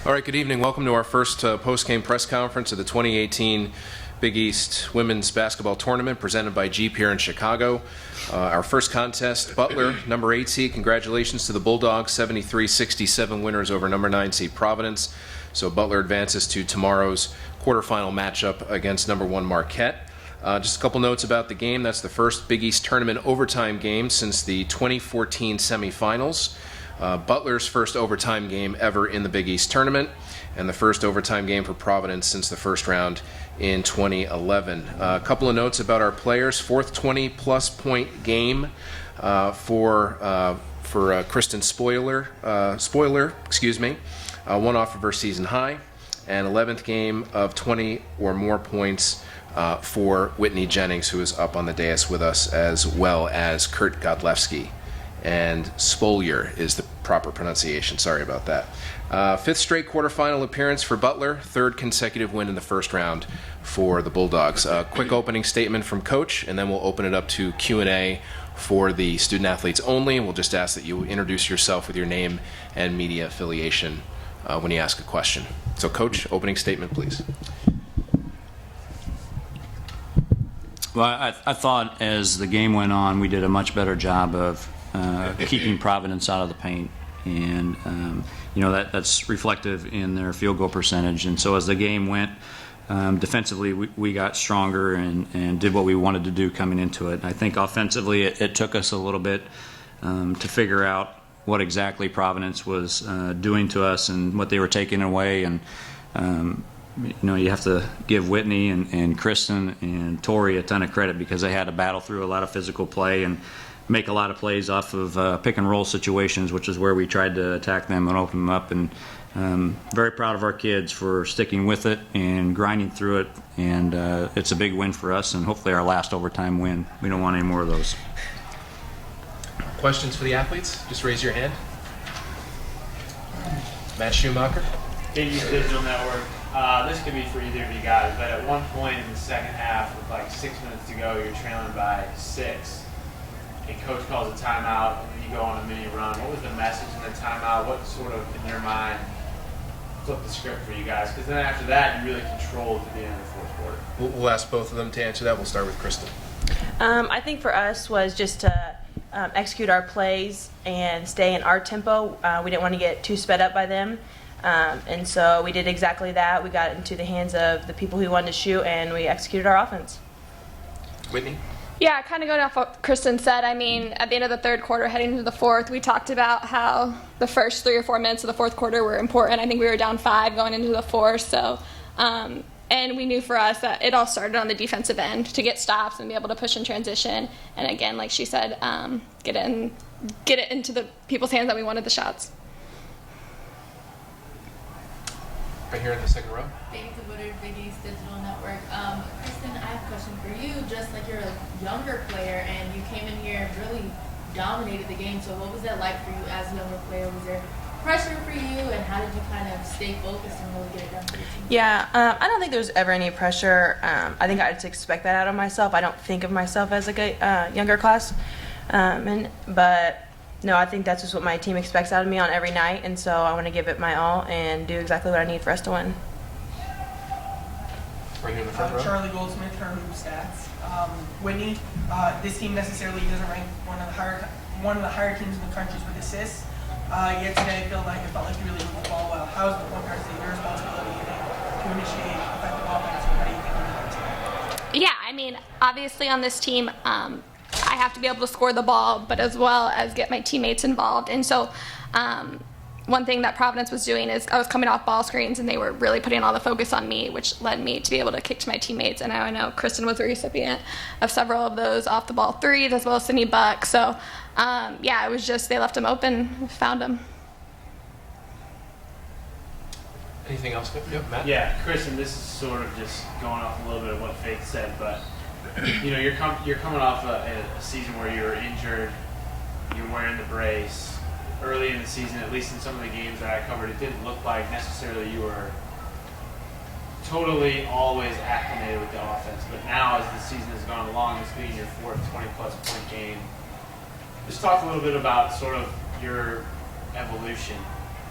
All right, good evening. Welcome to our first post-game press conference of the 2018 Big East Women's Basketball Tournament presented by Jeep here in Chicago. Our first contest, Butler, number 8 seed. Congratulations to the Bulldogs, 73-67 winners over number 9 seed Providence. So Butler advances to tomorrow's quarterfinal matchup against number 1 Marquette. Just a couple notes about the game. That's the first Big East Tournament overtime game since the 2014 semifinals. Butler's first overtime game ever in the Big East Tournament, and the first overtime game for Providence since the first round in 2011. A couple of notes about our players. Fourth 20-plus point game for Kristen Spolyar, one off of her season high, and 11th game of 20 or more points for Whitney Jennings, who is up on the dais with us, as well as Godlevske. And Spolyar is the proper pronunciation. Sorry about that. Fifth straight quarterfinal appearance for Butler. Third consecutive win in the first round for the Bulldogs. Quick opening statement from Coach, and then we'll open it up to Q&A for the student athletes only. We'll just ask that you introduce yourself with your name and media affiliation when you ask a question. So, Coach, opening statement, please. Well, I thought as the game went on, we did a much better job of keeping Providence out of the paint, and that's reflective in their field goal percentage. And so as the game went, defensively we got stronger and did what we wanted to do coming into it. I think offensively it took us a little bit to figure out what exactly Providence was doing to us and what they were taking away. And you have to give Whitney and Kristen and Tori a ton of credit because they had to battle through a lot of physical play and make a lot of plays off of pick and roll situations, which is where we tried to attack them and open them up. And very proud of our kids for sticking with it and grinding through it. And it's a big win for us, and hopefully our last overtime win. We don't want any more of those. Questions for the athletes? Just raise your hand. Matt Schumacher. Big East Digital Network. This could be for either of you guys, but at one point in the second half, with like 6 minutes to go, you're trailing by 6. And Coach calls a timeout, and then you go on a mini run. What was the message in the timeout? What sort of, in your mind, flipped the script for you guys? Because then after that, you really controlled at the end of the fourth quarter. We'll ask both of them to answer that. We'll start with Kristen. I think for us was just to execute our plays and stay in our tempo. We didn't want to get too sped up by them. And so we did exactly that. We got into the hands of the people who wanted to shoot, and we executed our offense. Whitney? Yeah, kind of going off what Kristen said. I mean, at the end of the third quarter, heading into the fourth, we talked about how the first 3 or 4 minutes of the fourth quarter were important. I think we were down 5 going into the fourth. So, and we knew for us that it all started on the defensive end to get stops and be able to push in transition. And again, like she said, get it into the people's hands that we wanted the shots. Right here in the second row. Thanks to Butler, Big East Digital Network. Kristen, I have a question for you. Just like you're a younger player and you came in here and really dominated the game. So what was that like for you as a younger player? Was there pressure for you, and how did you kind of stay focused and really get it done for your team? Yeah, I don't think there was ever any pressure. I think I just expect that out of myself. I don't think of myself as like a younger class. But no, I think that's just what my team expects out of me on every night, and so I want to give it my all and do exactly what I need for us to win. Right here in the front row. Charlie Goldsmith, her hoop stats. Whitney, this team necessarily doesn't rank one of the higher teams in the country with assists. Yet today, it felt like you really moved the ball well. How is the point guard your responsibility to initiate effective offense? How do you think about that? Yeah, I mean, obviously on this team, I have to be able to score the ball, but as well as get my teammates involved. And so one thing that Providence was doing is I was coming off ball screens, and they were really putting all the focus on me, which led me to be able to kick to my teammates. And I know Kristen was the recipient of several of those off the ball threes, as well as Sydney Buck. So it was just they left them open, found them. Anything else? Yep, Matt? Yeah, Kristen, this is sort of just going off a little bit of what Faith said, but you're coming off a season where you were injured, you're wearing the brace. Early in the season, at least in some of the games that I covered, it didn't look like necessarily you were totally always acclimated with the offense. But now, as the season has gone along, this being your fourth 20-plus point game, just talk a little bit about sort of your evolution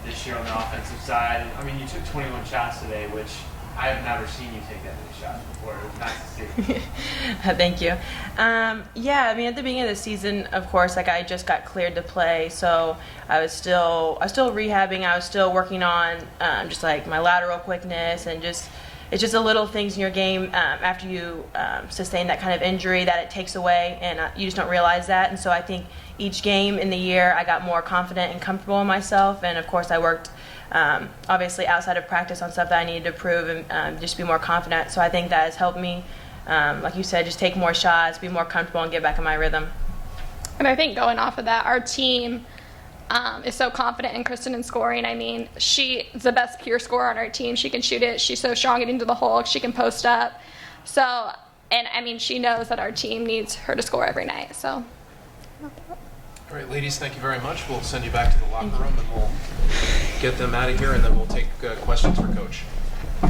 this year on the offensive side. I mean, you took 21 shots today, which I have never seen you take that many shots before. It was nice to see. Thank you. Yeah, I mean, at the beginning of the season, of course, like I just got cleared to play, so I was still rehabbing. I was still working on just like my lateral quickness and just it's just the little things in your game after you sustain that kind of injury that it takes away, and you just don't realize that. And so I think each game in the year I got more confident and comfortable in myself, and of course I worked obviously outside of practice on stuff that I needed to prove and just be more confident. So I think that has helped me, like you said, just take more shots, be more comfortable, and get back in my rhythm. And I think going off of that, our team is so confident in Kristen in scoring. I mean, she's the best pure scorer on our team. She can shoot it. She's so strong getting to the hole. She can post up. So, and I mean, she knows that our team needs her to score every night. So. All right, ladies, thank you very much. We'll send you back to the locker room and we'll get them out of here, and then we'll take questions for Coach. All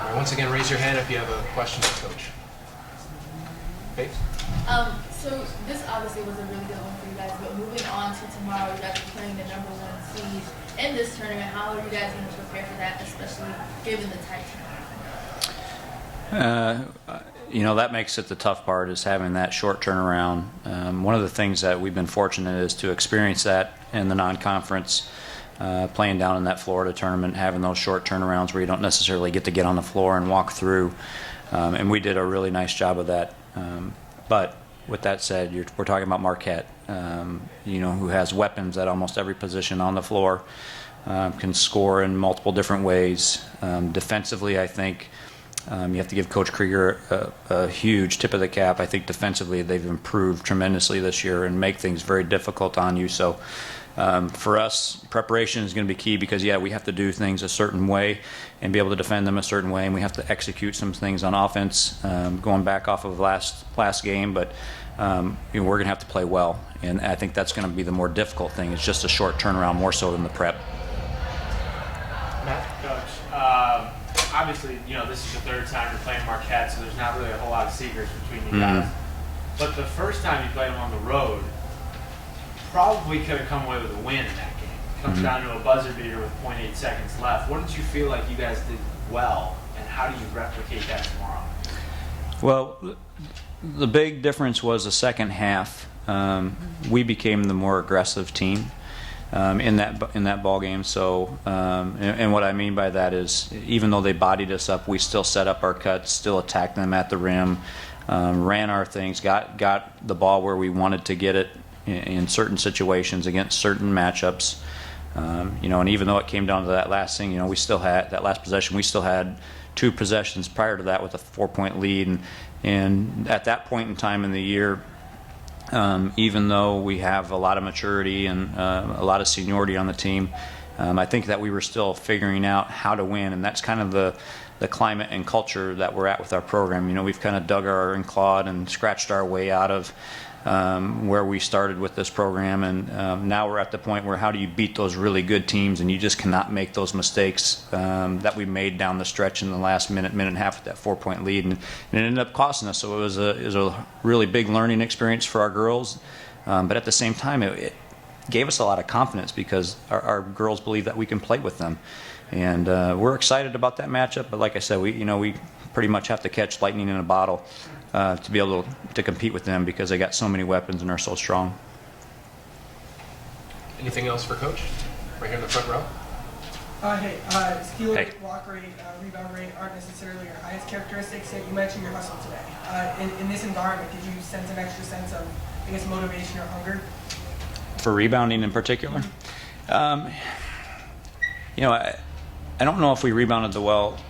right, once again, raise your hand if you have a question for Coach. Hey. So this obviously was a really good one for you guys, but moving on to tomorrow, you guys are playing the #1 seed in this tournament. How are you guys going to prepare for that, especially given the tight turnaround? You know, that makes it the tough part, is having that short turnaround. One of the things that we've been fortunate is to experience that in the non-conference, playing down in that Florida tournament, having those short turnarounds where you don't necessarily get to get on the floor and walk through. And we did a really nice job of that. But with that said, we're talking about Marquette, you know, who has weapons at almost every position on the floor, can score in multiple different ways. Defensively, I think you have to give Coach Krieger a huge tip of the cap. I think defensively they've improved tremendously this year and make things very difficult on you. So for us, preparation is going to be key because, yeah, we have to do things a certain way and be able to defend them a certain way, and we have to execute some things on offense going back off of last game. But you know, we're going to have to play well, and I think that's going to be the more difficult thing. It's just a short turnaround more so than the prep. Matt, Coach, obviously, you know, this is the third time you're playing Marquette, so there's not really a whole lot of secrets between you guys. But the first time you played them on the road, probably could have come away with a win in that game. It comes down to a buzzer beater with 0.8 seconds left. What did you feel like you guys did well, and how do you replicate that tomorrow? Well, the big difference was the second half. We became the more aggressive team in that ball game. So, and what I mean by that is, even though they bodied us up, we still set up our cuts, still attacked them at the rim, ran our things, got the ball where we wanted to get it in certain situations against certain matchups. You know, and even though it came down to that last thing, you know, we still had that last possession. We still had 2 possessions prior to that with a 4-point lead, and at that point in time in the year, even though we have a lot of maturity and a lot of seniority on the team, I think that we were still figuring out how to win, and that's kind of the climate and culture that we're at with our program. You know, we've kind of dug and clawed and scratched our way out of where we started with this program, and now we're at the point where how do you beat those really good teams, and you just cannot make those mistakes that we made down the stretch in the last minute and a half with that 4-point lead, and it ended up costing us. So it was a really big learning experience for our girls, but at the same time it gave us a lot of confidence because our girls believe that we can play with them, and we're excited about that matchup. But like I said, we pretty much have to catch lightning in a bottle to be able to compete with them because they got so many weapons and are so strong. Anything else for Coach? Right here in the front row. Steal rate, block rate, rebound rate aren't necessarily your highest characteristics. Yet you mentioned your hustle today. In this environment, did you sense an extra sense of, I guess, motivation or hunger? For rebounding in particular? You know, I don't know if we rebounded the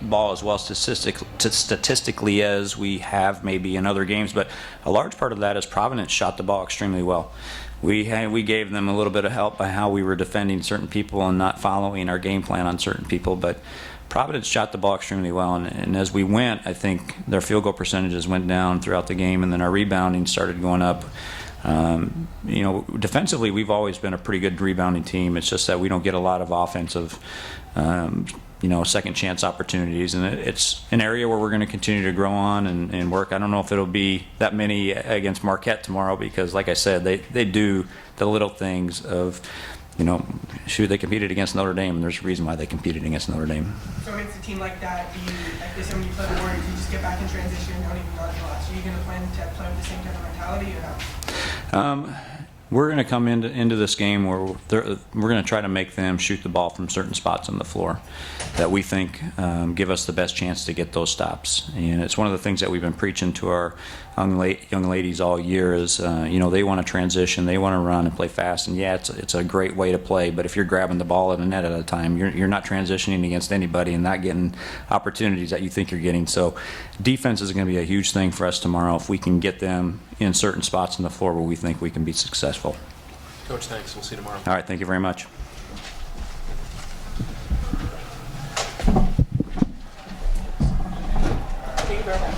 ball as well statistically as we have maybe in other games, but a large part of that is Providence shot the ball extremely well. We gave them a little bit of help by how we were defending certain people and not following our game plan on certain people, but Providence shot the ball extremely well, and as we went, I think their field goal percentages went down throughout the game, and then our rebounding started going up. You know, defensively, we've always been a pretty good rebounding team. It's just that we don't get a lot of offensive second chance opportunities, and it's an area where we're going to continue to grow on and work. I don't know if it'll be that many against Marquette tomorrow because, like I said, they do the little things of, they competed against Notre Dame, and there's a reason why they competed against Notre Dame. So against a team like that, like this, when you play the Warriors, you just get back in transition and don't even know the loss. Are you going to plan to play with the same type of mentality or not? We're going to come into this game where we're going to try to make them shoot the ball from certain spots on the floor that we think give us the best chance to get those stops. And it's one of the things that we've been preaching to our young ladies all year is, they want to transition, they want to run and play fast. And yeah, it's a great way to play, but if you're grabbing the ball at a net at a time, you're not transitioning against anybody and not getting opportunities that you think you're getting. So defense is going to be a huge thing for us tomorrow if we can get them in certain spots on the floor where we think we can be successful. Coach, thanks. We'll see you tomorrow. All right, thank you very much. Thank you very much.